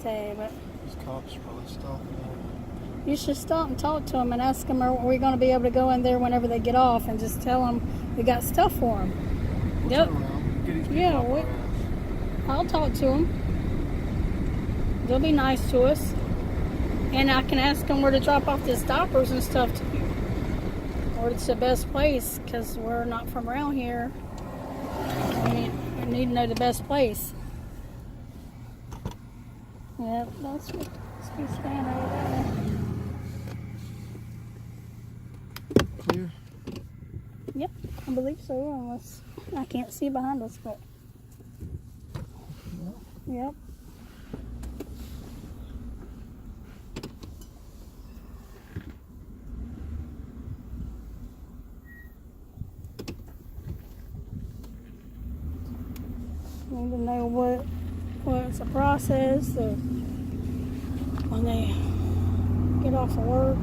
say, but These cops probably stopping there. you should stop and talk to them and ask them, are we going to be able to go in there whenever they get off, and just tell them we got stuff for them. We'll Yep. turn around. Get these people Yeah, off our ass. I'll talk to them. They'll be nice to us. And I can ask them where to drop off the stoppers and stuff too. Or it's the best place, because we're not from around here. We need to know the best place. Yep, that's what be staying over there. Clear? Yep, I believe so, unless I can't see behind us, but yep. Need to know what's the process of when they get off of work.